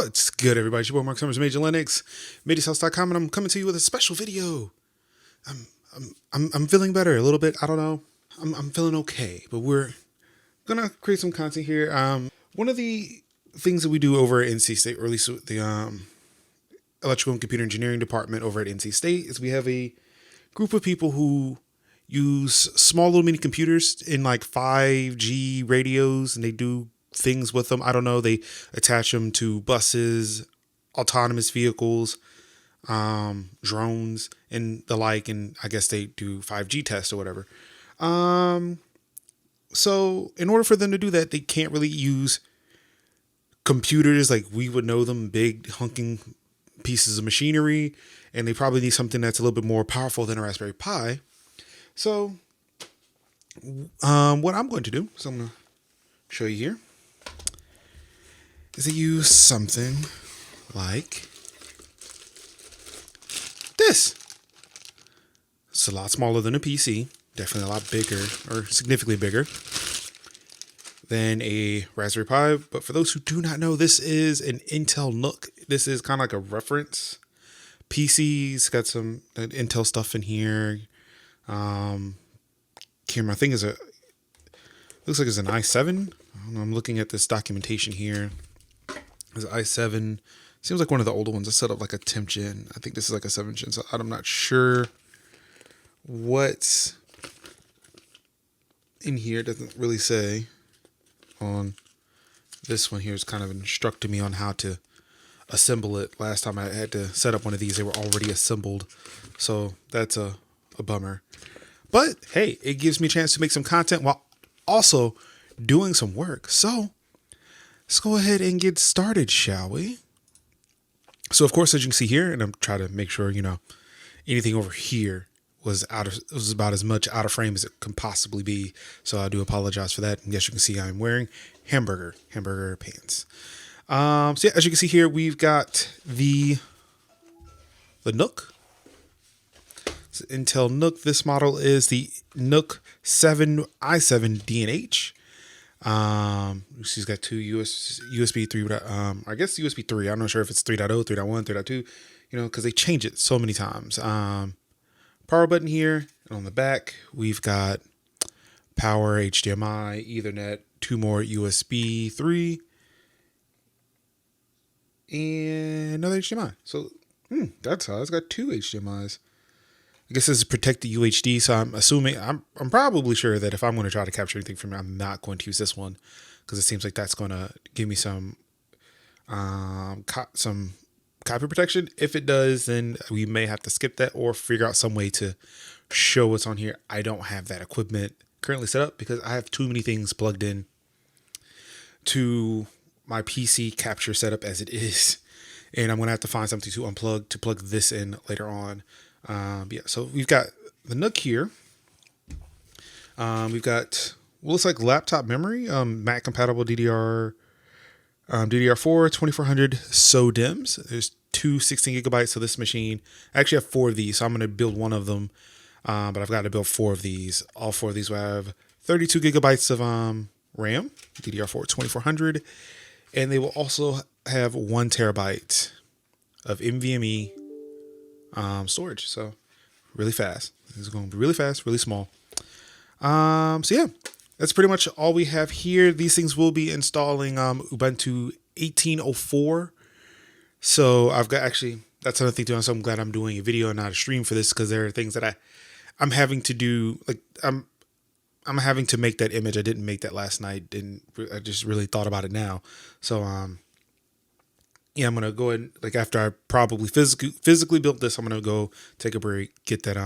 What's good, everybody? It's your boy Mark Summers, Major Linux, MIDIShouse.com, and I'm coming to you with a special video. I'm feeling better a little bit. I don't know. I'm feeling okay, but we're gonna create some content here. One of the things that we do over at NC State, or at least the Electrical and Computer Engineering Department over at NC State, is we have a group of people who use small little mini computers in like 5G radios, and they do things with them. I don't know. They attach them to buses, autonomous vehicles, drones, and the like. And I guess they do 5G tests or whatever. So in order for them to do that, they can't really use computers like we would know them, big hunking pieces of machinery, and they probably need something that's a little bit more powerful than a Raspberry Pi. So what I'm going to do, so I'm going to show you here, is to use something like this. It's a lot smaller than a PC, definitely a lot bigger, or significantly bigger than a Raspberry Pi. But for those who do not know, this is an Intel NUC. This is kind of like a reference PC. It's got some Intel stuff in here. Camera, I think looks like it's an i7. I'm looking at this documentation here. It's an i7. Seems like one of the older ones. I set up like a 10th gen. I think this is like a 7th gen. So I'm not sure what's in here. It doesn't really say on this one here. It's kind of instructing me on how to assemble it. Last time I had to set up one of these, they were already assembled. So that's a bummer. But hey, it gives me a chance to make some content while also doing some work. So let's go ahead and get started, shall we? So of course, as you can see here, and I'm trying to make sure, anything over here was about as much out of frame as it can possibly be. So I do apologize for that. And yes, you can see I'm wearing hamburger pants. So yeah, as you can see here, we've got the NUC. Intel NUC. This model is the NUC 7 i7 DNH. She's got two USB 3. I guess USB 3. I'm not sure if it's 3.0, 3.1, 3.2. Because they change it so many times. Power button here, and on the back we've got power, HDMI, Ethernet, 2 more USB 3, and another HDMI. So that's how it's got 2 HDMIs. I guess this is protected UHD, so I'm assuming, I'm probably sure that if I'm going to try to capture anything from it, I'm not going to use this one, because it seems like that's going to give me some copy protection. If it does, then we may have to skip that or figure out some way to show what's on here. I don't have that equipment currently set up because I have too many things plugged in to my PC capture setup as it is, and I'm going to have to find something to unplug to plug this in later on. Yeah, so we've got the NUC here. We've got what looks like laptop memory, Mac compatible DDR4 2400 SO-DIMMs. There's 2 16 gigabytes of this machine. I actually have 4 of these, so I'm going to build one of them, but I've got to build 4 of these. All 4 of these will have 32 gigabytes of RAM, DDR4 2400, and they will also have 1 terabyte of NVMe storage. So really fast. This is going to be really fast, really small. So yeah, that's pretty much all we have here. These things will be installing Ubuntu 18.04. So I've got, actually, that's another thing too. So I'm glad I'm doing a video and not a stream for this, because there are things that I'm having to do. Like I'm having to make that image. I didn't make that last night, and I just really thought about it now. So yeah, I'm gonna go ahead, like after I probably physically built this, I'm gonna go take a break, get that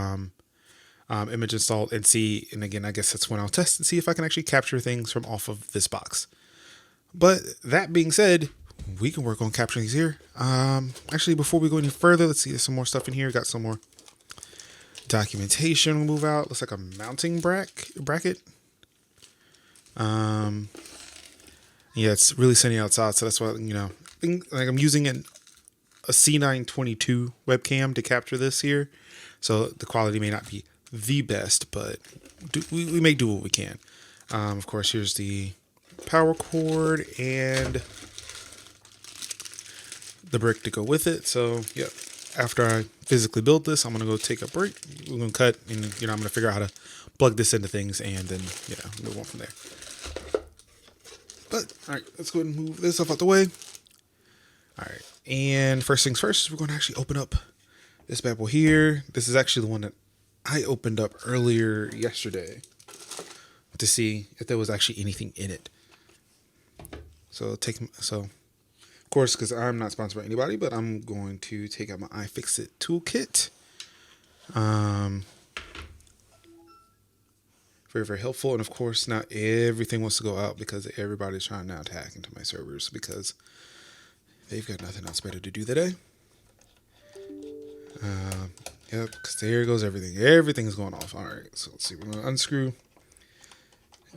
image installed, and see. And again, I guess that's when I'll test and see if I can actually capture things from off of this box. But that being said, we can work on capturing these here. Actually, before we go any further, let's see. There's some more stuff in here. Got some more documentation. We'll move out. Looks like a mounting bracket. Yeah, it's really sunny outside, so that's why like I'm using a C922 webcam to capture this here, so the quality may not be the best, but we may do what we can. Of course, here's the power cord, and the brick to go with it. So yeah, after I physically build this, I'm gonna go take a break. We're gonna cut, and I'm gonna figure out how to plug this into things, and then move on from there. But all right, let's go ahead and move this stuff out the way. All right, and first things first, we're going to actually open up this bad boy here. This is actually the one that I opened up earlier yesterday to see if there was actually anything in it. So of course, because I'm not sponsored by anybody, but I'm going to take out my iFixit toolkit. Very, very helpful. And of course, not everything wants to go out because everybody's trying to now hack into my servers because they've got nothing else better to do today. Yep, because there goes everything. Everything's going off. All right, so let's see. We're going to unscrew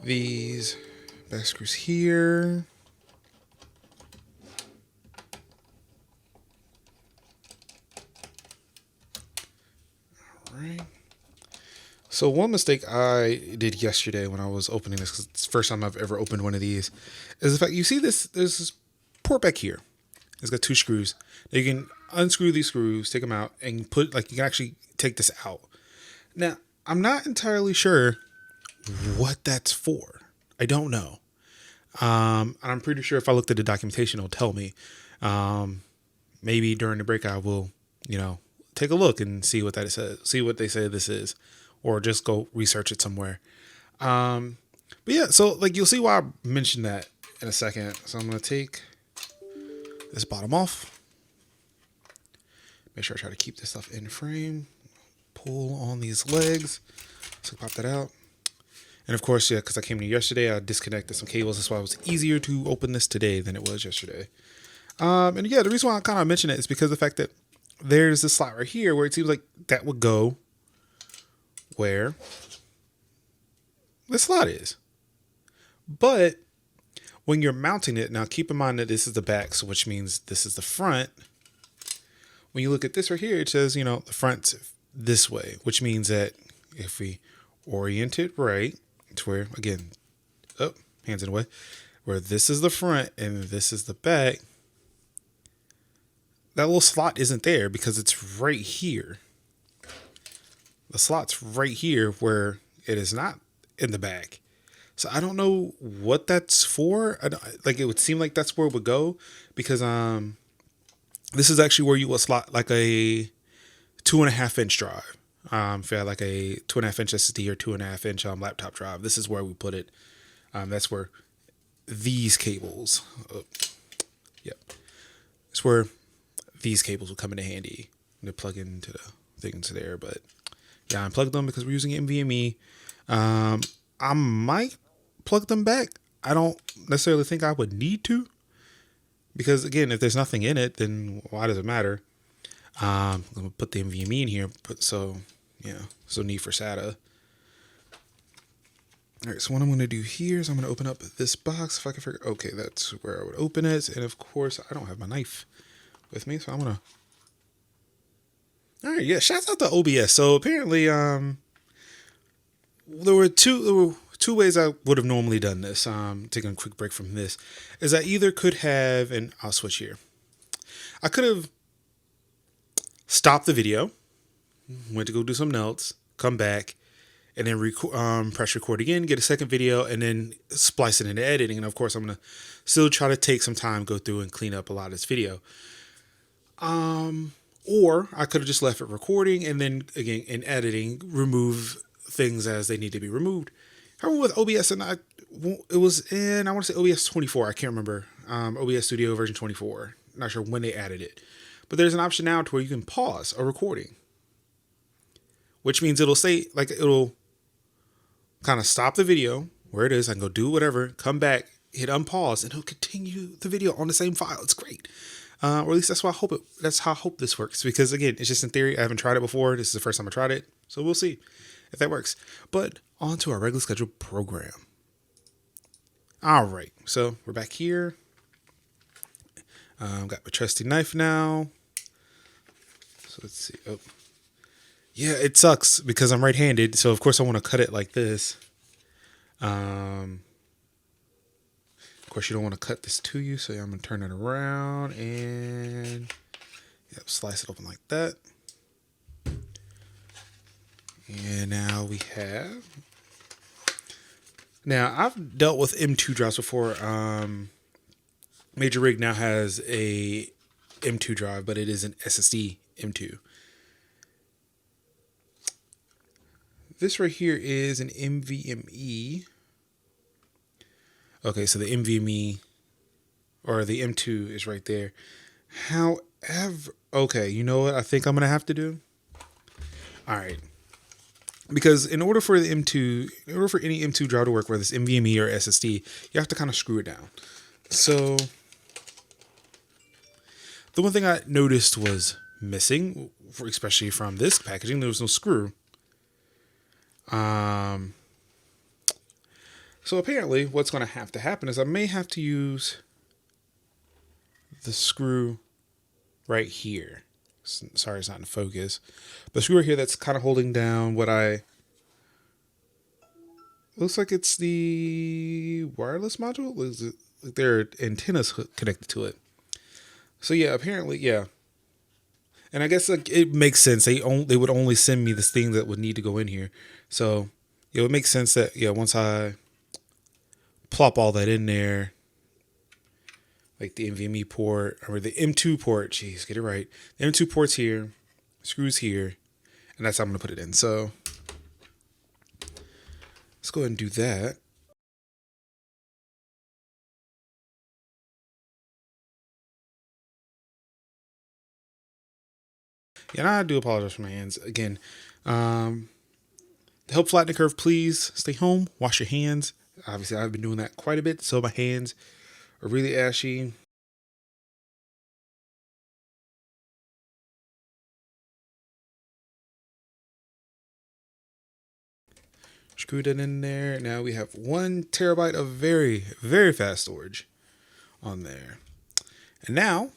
these back screws here. All right. So one mistake I did yesterday when I was opening this, because it's the first time I've ever opened one of these, is the fact you see this. There's this port back here. It's got 2 screws. Now you can unscrew these screws, take them out, and you can actually take this out. Now, I'm not entirely sure what that's for. I don't know. And I'm pretty sure if I looked at the documentation, it'll tell me. Maybe during the break, I will, take a look and see what that says, see what they say this is, or just go research it somewhere. But yeah, so you'll see why I mentioned that in a second. So I'm going to take this bottom off. Make sure I try to keep this stuff in frame. Pull on these legs. So pop that out. And of course, because I came here yesterday, I disconnected some cables. That's why it was easier to open this today than it was yesterday. And yeah, the reason why I kind of mention it is because of the fact that there's this slot right here where it seems like that would go where the slot is. But when you're mounting it, now keep in mind that this is the back, so which means this is the front. When you look at this right here, it says, the front's this way, which means that if we orient it right to where, again, hands in the way, where this is the front and this is the back, that little slot isn't there because it's right here. The slot's right here where it is not in the back. So I don't know what that's for. It would seem like that's where it would go because this is actually where you would slot a 2.5-inch drive. If you had a 2.5-inch SSD or 2.5-inch laptop drive, this is where we put it. That's where these cables. Yep, it's where these cables will come into handy to plug into the things there. But yeah, I unplugged them because we're using NVMe. I might plug them back. I don't necessarily think I would need to. Because again, if there's nothing in it, then why does it matter? I'm going to put the NVMe in here. So need for SATA. All right, so what I'm going to do here is I'm going to open up this box. If I can figure, okay, that's where I would open it. And of course, I don't have my knife with me. So I'm going to, all right, yeah, shouts out to OBS. So apparently, there were two ways I would have normally done this. Taking a quick break from this is I either could have, and I'll switch here. I could have stopped the video, went to go do something else, come back, and then press record again, get a second video, and then splice it into editing. And of course, I'm going to still try to take some time, go through and clean up a lot of this video. Or I could have just left it recording and then again in editing, remove things as they need to be removed. However, with OBS, and it was in, I want to say OBS 24. I can't remember. OBS Studio version 24. Not sure when they added it. But there's an option now to where you can pause a recording. Which means it'll say, it'll kind of stop the video where it is. I can go do whatever, come back, hit unpause, and it'll continue the video on the same file. It's great. Or at least that's how I hope this works. Because again, it's just in theory. I haven't tried it before. This is the first time I tried it. So we'll see if that works. But on to our regular scheduled program. All right. So we're back here. Got my trusty knife now. So let's see. Oh, yeah, it sucks because I'm right-handed. So of course I want to cut it like this. Of course, you don't want to cut this to you, so I'm going to turn it around and slice it open like that. And now we have... Now, I've dealt with M2 drives before. MajorExploit now has a M2 drive, but it is an SSD M2. This right here is an NVMe. Okay, so the NVMe or the M2 is right there. However, okay, you know what I think I'm going to have to do? All right. Because in order for any M2 drive to work, whether it's NVMe or SSD, you have to kind of screw it down. So the one thing I noticed was missing, especially from this packaging, there was no screw. So apparently what's going to happen is I may have to use the screw right here. Sorry, it's not in focus. The screw right here that's kind of holding down what looks like it's the wireless module. Like there are antennas connected to it. So yeah, apparently, yeah. And I guess like it makes sense. They would only send me this thing that would need to go in here. So it makes sense that once I plop all that in there, like the NVMe port or the M2 port, jeez, get it right. The M2 port's here, screws here, and that's how I'm gonna put it in. So let's go ahead and do that. Yeah, and I do apologize for my hands again. To help flatten the curve, please stay home, wash your hands. Obviously, I've been doing that quite a bit, so my hands are really ashy. Screwed it in there. Now we have 1 terabyte of very, very fast storage on there. And now,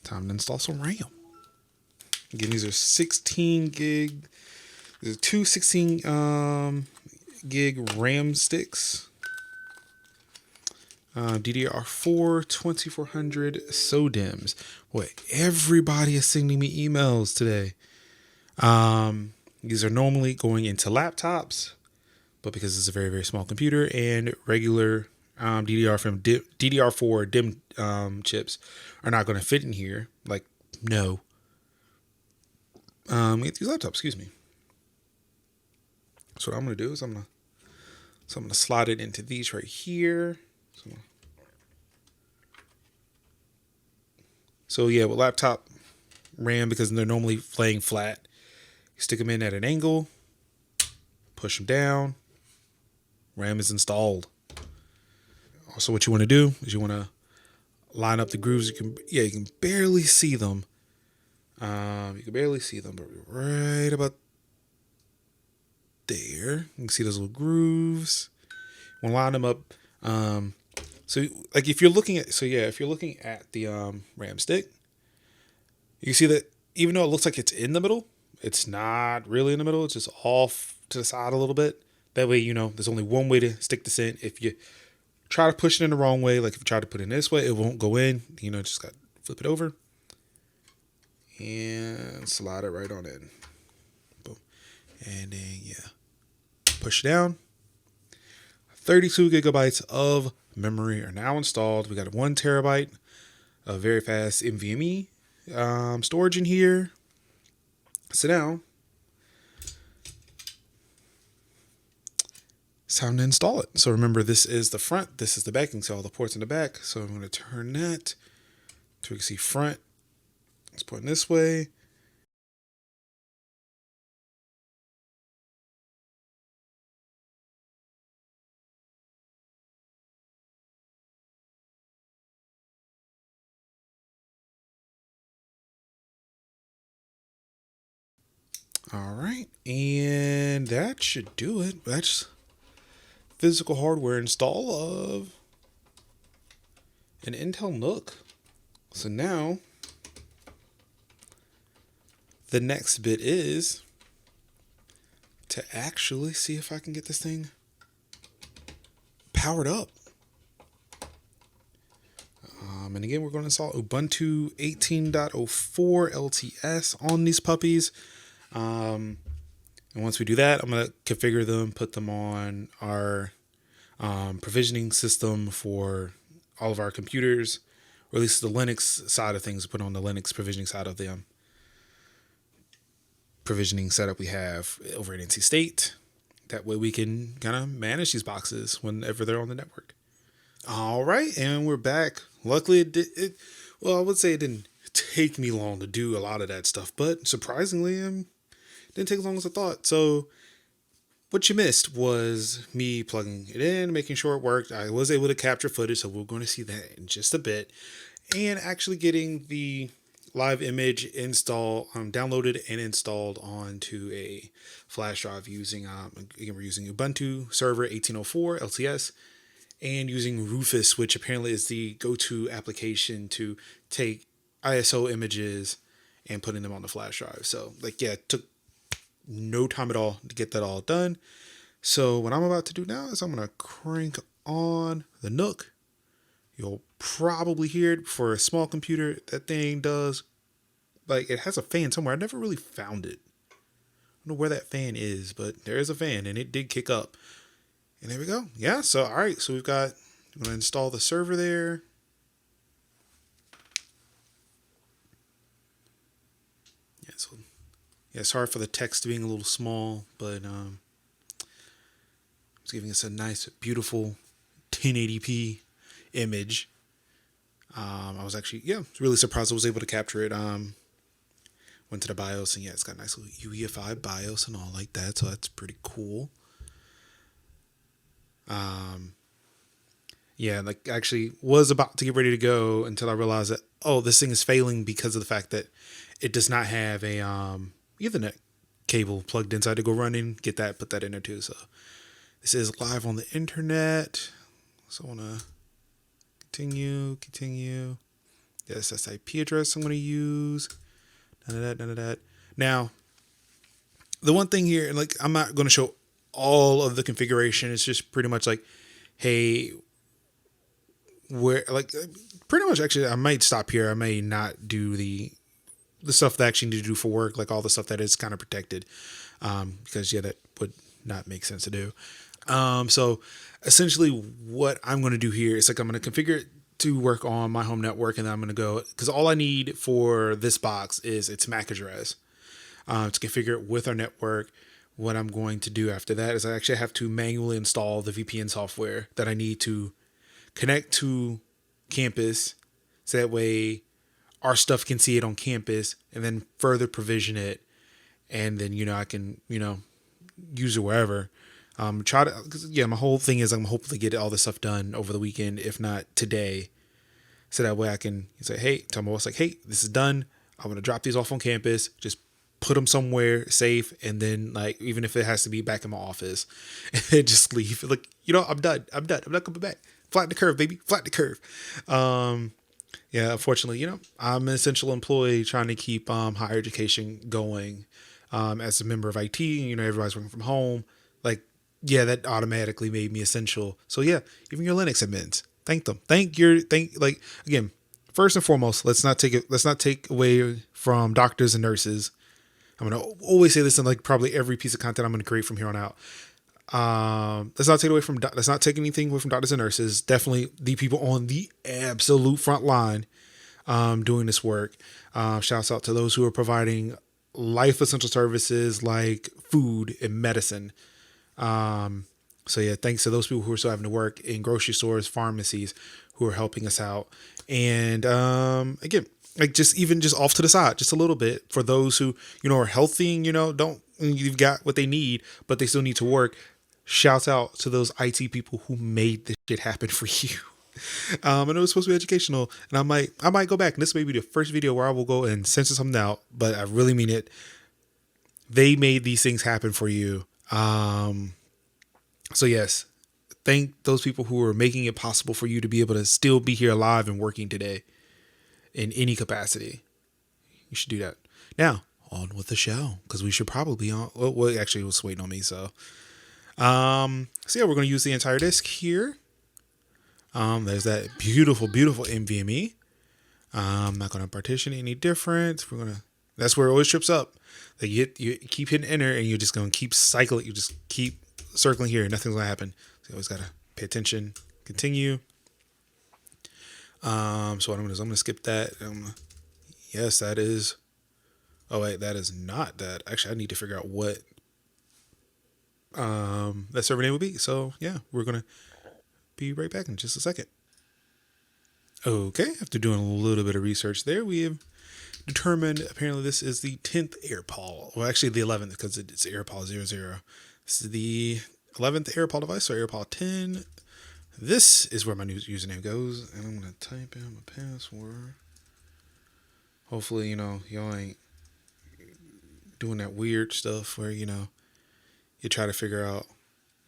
time to install some RAM. Again, these are 16 gig. These are two 16 gig RAM sticks. DDR4 2400 SODIMMs. Boy, everybody is sending me emails today. These are normally going into laptops, but because it's a very, very small computer and regular DDR4 DIMM chips are not going to fit in here. Like, no. Get these laptops, excuse me. So what I'm going to do is I'm going to slide it into these right here. So yeah, with laptop RAM, because they're normally laying flat, you stick them in at an angle, push them down, RAM is installed. Also, what you want to do is you want to line up the grooves. You can barely see them. You can barely see them, but right about there, you can see those little grooves. You want to line them up. So like if you're looking at the RAM stick, you can see that even though it looks like it's in the middle, it's not really in the middle. It's just off to the side a little bit. That way, there's only one way to stick this in. If you try to push it in the wrong way, like if you try to put it in this way, it won't go in. Just got to flip it over and slide it right on in. Boom. And then, push it down. 32 gigabytes of memory are now installed. We got 1 terabyte of very fast NVMe storage in here. So now it's time to install it. So remember, this is the front, this is the back. You can see all the ports in the back. So I'm going to turn that so we can see front. Let's point this way. All right, and that should do it. That's physical hardware install of an Intel NUC. So now the next bit is to actually see if I can get this thing powered up. And again, we're going to install Ubuntu 18.04 LTS on these puppies. And once we do that, I'm going to configure them, put them on our provisioning system for all of our computers, or at least the Linux side of things, put on the Linux provisioning side of the provisioning setup we have over at NC State. That way we can kind of manage these boxes whenever they're on the network. All right, and we're back. Luckily, well, I would say it didn't take me long to do a lot of that stuff, but surprisingly, it didn't take as long as I thought. So what you missed was me plugging it in, making sure it worked. I was able to capture footage, so we're going to see that in just a bit, and actually getting the live image downloaded and installed onto a flash drive using again, we're using Ubuntu server 1804 LTS and using Rufus, which apparently is the go-to application to take ISO images and putting them on the flash drive. So it took no time at all to get that all done. So what I'm about to do now is I'm going to crank on the NUC. You'll probably hear it. For a small computer, that thing does, it has a fan somewhere. I never really found it. I don't know where that fan is, but there is a fan and it did kick up. And there we go. Yeah, so all right, so I'm going to install the server there. Sorry for the text being a little small, but it's giving us a nice, beautiful 1080p image. I was actually, really surprised I was able to capture it. Went to the BIOS, and it's got a nice little UEFI BIOS and all like that, so that's pretty cool. Actually was about to get ready to go until I realized that, this thing is failing because of the fact that it does not have a Ethernet cable plugged inside to go running. Put that in there too. So this is live on the internet. So I want to continue. Yes, that's IP address I'm going to use. None of that. Now, the one thing here, I'm not going to show all of the configuration. It's just pretty much hey, where, pretty much actually, I might stop here. I may not do the stuff that I actually need to do for work, all the stuff that is kind of protected, because that would not make sense to do. So essentially what I'm going to do here is I'm going to configure it to work on my home network, and then I'm going to go, because all I need for this box is its MAC address to configure it with our network. What I'm going to do after that is I actually have to manually install the VPN software that I need to connect to campus, so that way our stuff can see it on campus, and then further provision it, and then I can use it wherever. My whole thing is I'm hoping to get all this stuff done over the weekend, if not today, so that way I can say, hey, tell my boss, hey, this is done. I'm gonna drop these off on campus. Just put them somewhere safe, and then even if it has to be back in my office, and then just leave. I'm done. I'm not coming back. Flatten the curve, baby. Flatten the curve. Unfortunately, I'm an essential employee trying to keep higher education going. As a member of IT, everybody's working from home. That automatically made me essential. So even your Linux admins, thank them. Again, first and foremost, let's not take away from doctors and nurses. I'm going to always say this in probably every piece of content I'm going to create from here on out. Let's not take anything away from doctors and nurses. Definitely the people on the absolute front line doing this work. Shouts out to those who are providing life essential services like food and medicine. Thanks to those people who are still having to work in grocery stores, pharmacies, who are helping us out. And again, just off to the side, just a little bit, for those who are healthy and you've got what they need, but they still need to work. Shouts out to those IT people who made this shit happen for you. I know it's supposed to be educational, and I might go back, and this may be the first video where I will go and censor something out, but I really mean it. They made these things happen for you. So yes, thank those people who are making it possible for you to be able to still be here alive and working today in any capacity. You should do that. Now, on with the show, because we should probably actually it was waiting on me. So we're going to use the entire disk here. There's that beautiful, beautiful NVMe. I'm not going to partition any different. That's where it always trips up. Like you keep hitting enter and you're just going to keep cycling. You just keep circling here. Nothing's going to happen. So you always got to pay attention. Continue. So what I'm going to do is I'm going to skip that. Yes, that is. Oh wait, that is not that. Actually, I need to figure out what that server name would be. So yeah, we're going to be right back in just a second. Okay, after doing a little bit of research there, we have determined apparently this is the 10th AirPal. Well, actually the 11th because it's AirPal 00. This is the 11th AirPal device, so AirPal 10. This is where my new username goes, and I'm going to type in my password. Hopefully, y'all ain't doing that weird stuff where, you try to figure out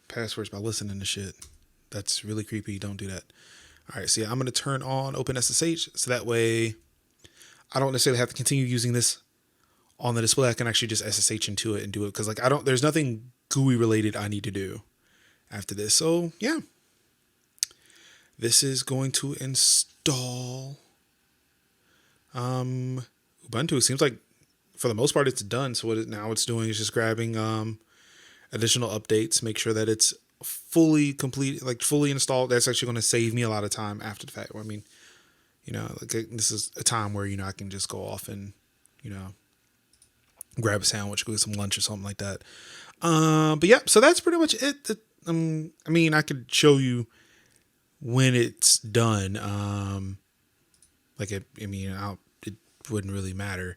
passwords by listening to shit. That's really creepy. Don't do that. All right, so yeah, I'm going to turn on OpenSSH so that way I don't necessarily have to continue using this on the display. I can actually just SSH into it and do it because there's nothing GUI related I need to do after this. So yeah, this is going to install Ubuntu. It seems like for the most part it's done. So now it's doing is just grabbing additional updates, make sure that it's fully complete, like fully installed. That's actually going to save me a lot of time after the fact. I mean, this is a time where, I can just go off and, grab a sandwich, go get some lunch or something like that. But yeah, so that's pretty much it. I could show you when it's done. It wouldn't really matter.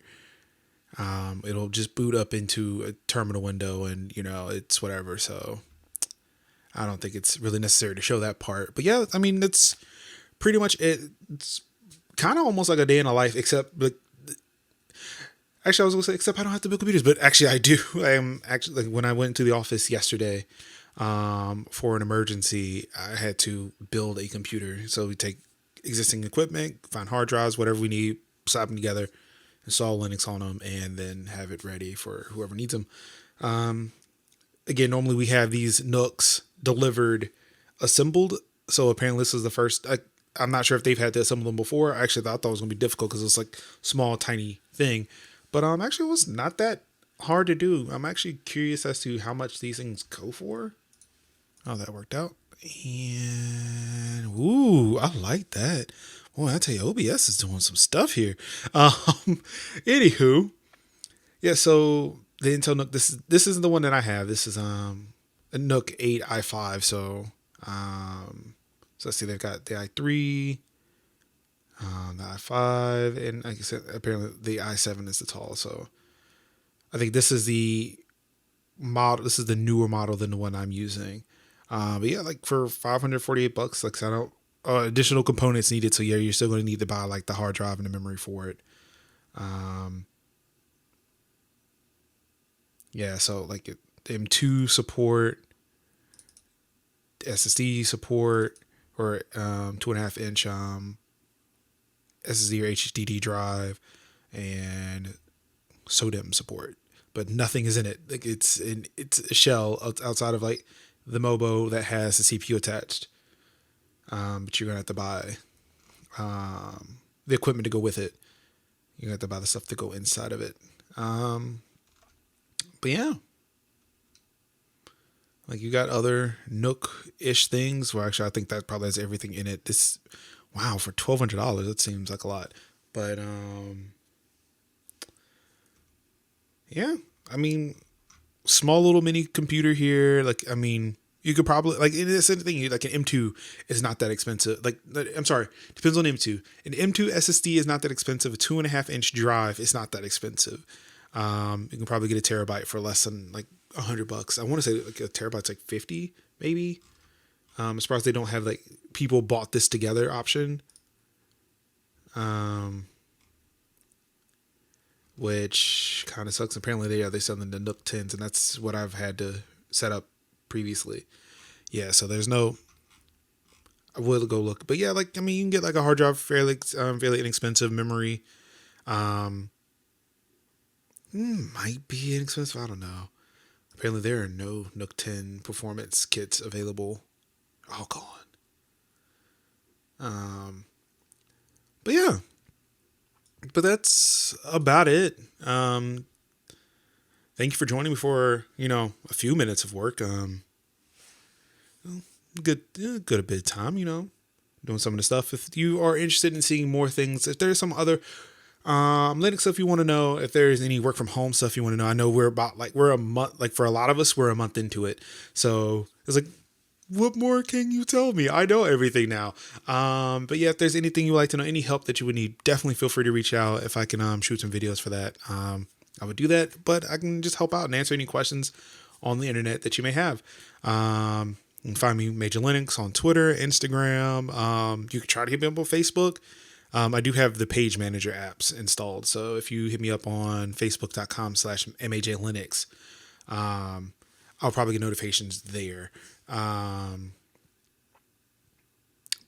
It'll just boot up into a terminal window and, it's whatever. So I don't think it's really necessary to show that part. But yeah, that's pretty much it. It's kind of almost like a day in a life, except actually I was going to say, except I don't have to build computers, but actually I do. I am actually, when I went to the office yesterday, for an emergency, I had to build a computer. So we take existing equipment, find hard drives, whatever we need, slap them together, install Linux on them, and then have it ready for whoever needs them. Again, normally we have these NUCs delivered assembled. So apparently this is the first. I'm not sure if they've had to assemble them before. I actually thought it was going to be difficult because it's like small, tiny thing. But actually it was not that hard to do. I'm actually curious as to how much these things go for. Oh, that worked out. And ooh, I like that. Boy, I tell you, OBS is doing some stuff here. Anywho, yeah. So the Intel NUC. This isn't the one that I have. This is a NUC 8 i5. So let's see. They've got the i3, the i5, and like I said, apparently the i7 is the tall. So I think this is the model. This is the newer model than the one I'm using. But yeah, like for $548, like I don't. Additional components needed, so yeah, you're still going to need to buy like the hard drive and the memory for it. Yeah, so like M2 support, SSD support, or 2.5-inch SSD or HDD drive, and SODIMM support, but nothing is in it. Like it's a shell outside of like the MOBO that has the CPU attached. But you're gonna have to buy the equipment to go with it. You're gonna have to buy the stuff to go inside of it. But yeah, like you got other NUC-ish things. Well, actually, I think that probably has everything in it. Wow, for $1,200, that seems like a lot. But yeah, small little mini computer here. You could probably it's the thing. Like an M2 is not that expensive. I'm sorry, depends on M2. An M2 SSD is not that expensive. A 2.5-inch drive is not that expensive. You can probably get a terabyte for less than like $100. I want to say like a terabyte's like 50 maybe. I'm surprised they don't have like people bought this together option. Which kind of sucks. Apparently they sell them the NUC 10s, and that's what I've had to set up previously. Yeah, so there's no. I will go look, but yeah, you can get like a hard drive fairly inexpensive. Memory, might be inexpensive. I don't know. Apparently there are no NUC 10 performance kits available. All gone. But yeah, but that's about it. Thank you for joining me for, a few minutes of work. Good a bit of time, doing some of the stuff. If you are interested in seeing more things, if there's some other Linux stuff you want to know, if there's any work from home stuff you want to know, I know we're a month, like for a lot of us, we're a month into it. So it's like, what more can you tell me? I know everything now. But yeah, if there's anything you'd like to know, any help that you would need, definitely feel free to reach out. If I can shoot some videos for that, I would do that. But I can just help out and answer any questions on the internet that you may have. You can find me Major Linux on Twitter, Instagram. You can try to hit me up on Facebook. I do have the page manager apps installed. So if you hit me up on facebook.com/MajLinux, I'll probably get notifications there. But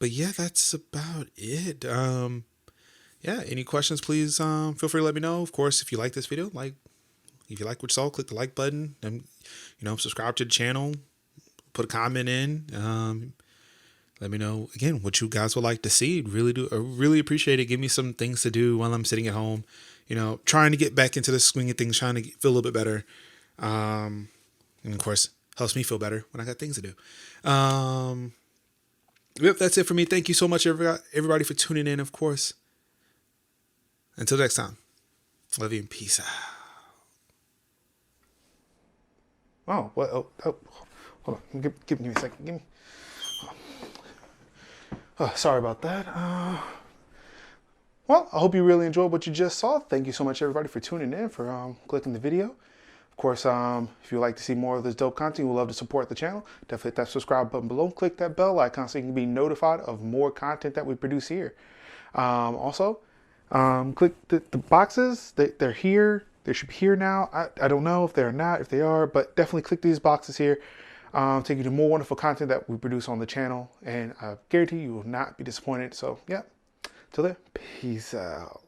yeah, that's about it. Yeah, any questions, please feel free to let me know. Of course, if you like this video, if you like what you saw, click the like button and subscribe to the channel, put a comment in. Let me know again what you guys would like to see. Really appreciate it. Give me some things to do while I'm sitting at home, trying to get back into the swing of things, trying to feel a little bit better. And of course, helps me feel better when I got things to do. Yep, that's it for me. Thank you so much, everybody, for tuning in, of course. Until next time, love you and peace out. Oh, what? Oh, hold on. Give me a second. Give me. Oh, sorry about that. Well, I hope you really enjoyed what you just saw. Thank you so much, everybody, for tuning in, for clicking the video. Of course, if you'd like to see more of this dope content, we'd love to support the channel. Definitely hit that subscribe button below. Click that bell icon so you can be notified of more content that we produce here. Also, click the boxes. They're here. They should be here now. I don't know if they're not, if they are, but definitely click these boxes here. Take you to more wonderful content that we produce on the channel. And I guarantee you will not be disappointed. So, yeah. Till then, peace out.